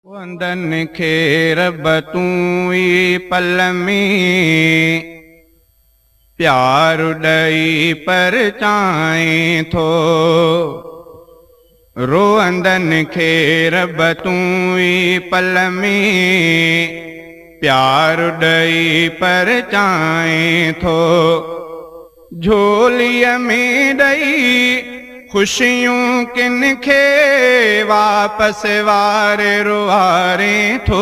वंदन खे रब तूं ई पल में प्यार ॾई परचाएं थो। रोअंदन खे रब तूं ई पल में प्यार ॾई परचाएं थो। झोलीअ में ॾई खुशियूं किन खे वापसि वारे रुआरे थो।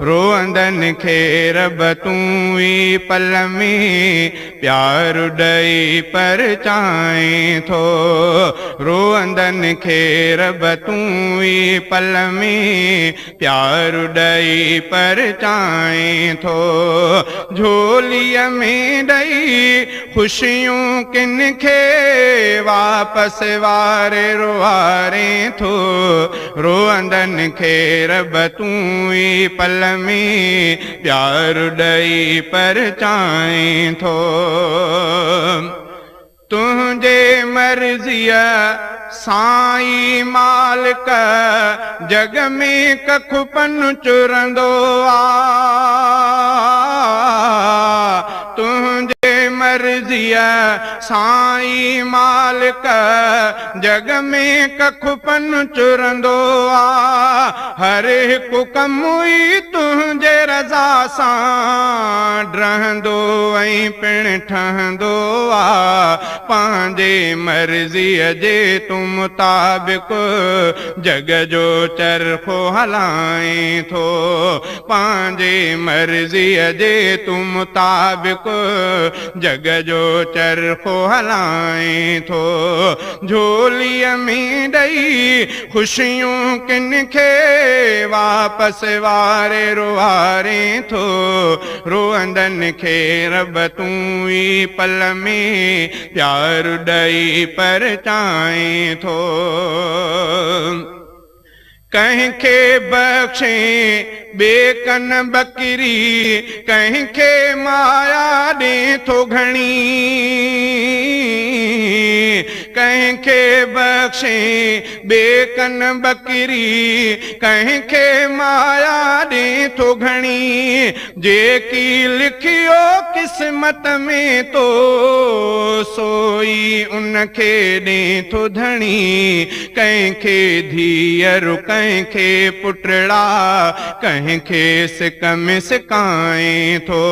रोअंदन खे रब तूं ई पल में प्यार ॾई परचाएं थो। रोअंदन खे रब तूं ई पल में प्यार ॾई परचाएं थो। झोलीअ में ॾई खुशियूं किन खे वापसि वारे रुआरे थो। रोअंदन खे रब तूं ई पल में प्यार ॾई परचाएं थो। तुंहिंजे मर्ज़ीअ साईं मालिक जग में कखु पन चुरंदो आ। तुंहिंजे मर्ज़ीअ साईं मालिक जग में कखु पन चुरंदो आ। हर हिकु कमु ई तुंहिंजे रज़ा सां रहंदो ऐं पिण ठहंदो आ। पंहिंजे मर्ज़ीअ जे तूं मुताबिक़ जग जो चरखो हलाएं थो। पंहिंजे मर्ज़ीअ जे तूं मुताबिक़ जग जो चरखो हलाएं थो। झोलीअ में ॾई खुशियूं किन खे वापसि वारे रुआरे थो। रोअंदन खे रब तूं ई पल में प्यार ॾई परचाएं थो। कंहिंखे बख़्शे बेकन बकरी कंहिंखे माया ॾे थो घणी। कंहिंखे बख़्शे बेकन बकरी कंहिंखे माया ॾे थो घणी। जेकी लिखियो क़िस्मत में तो सोई उनखे ॾे थो धणी। कंहिंखे धीअरु कंहिंखे पुटड़ा कंहिंखे सिक में सिकाएं थो।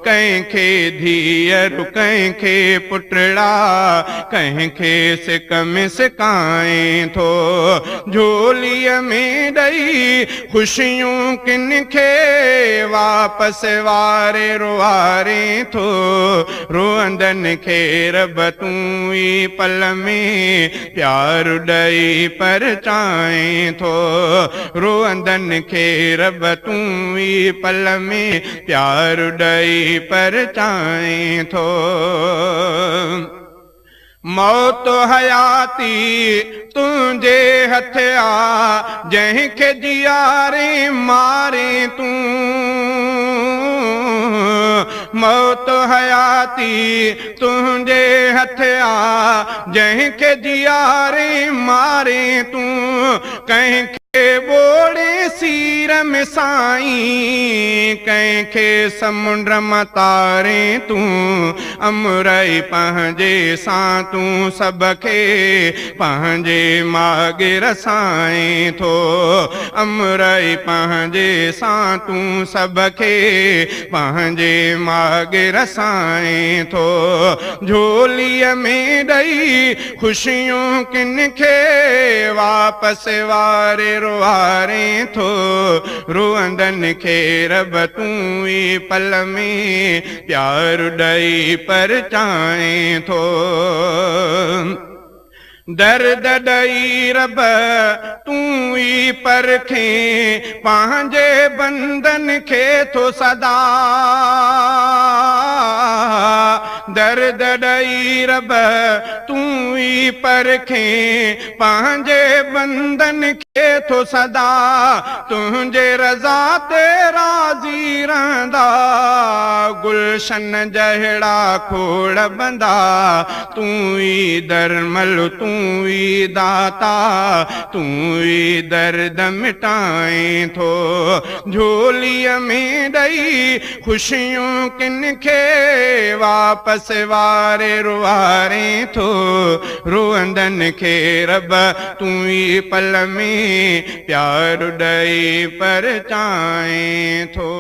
कंहिंखे धीअरु कंहिंखे पुटड़ा कंहिंखे सिक में सिकाएं थो। झोलीअ में ॾई खुशियूं किन खे वापसि वारे रुआरे थो। रोअंदन खे रब तूं ई पल में प्यार ॾई परचाएं थो। रोअंदन खे रब तूं ई पल में प्यार ॾई परचाएं थो। मौत हयाती तुंहिंजे हथ आ जंहिंखे जियारे मारे तूं। मौत हयाती तुंहिंजे हथ आ जंहिंखे जियारे मारे तूं। कंहिंखे ॿोड़े सीर में साईं कंहिंखे समुंड मां तारे तूं। अमरई पंहिंजे सां तूं सभ खे पंहिंजे माॻे रसाएं थो। अमरई पंहिंजे सां तूं सभ खे पंहिंजे माॻे रसाएं थो। झोलीअ में ॾई खुशियूं किन खे वापसि वारे रुआरे थो। रोअंदन खे रब तूं ई पल में प्यार ॾई परचाएं थो। दर्द ॾई रब तूं ई परखे पंहिंजे बंदन खे थो सदा। दर्द ॾई रब तूं ई परखें पंहिंजे बंदन खे थो सदा तुंहिंजे रज़ा ते राज़ी रहंदा गुलशन जहिड़ा खोड़ बंदा तूं ई दरमल तूं ई दाता तूं ई दर्द मिटाए थो झोलीअ में ॾई ख़ुशियूं किन खे वापसि वारे रुवारे थो रोअंदनि खे रब तूं ई पल में प्यार ॾई परचाए थो।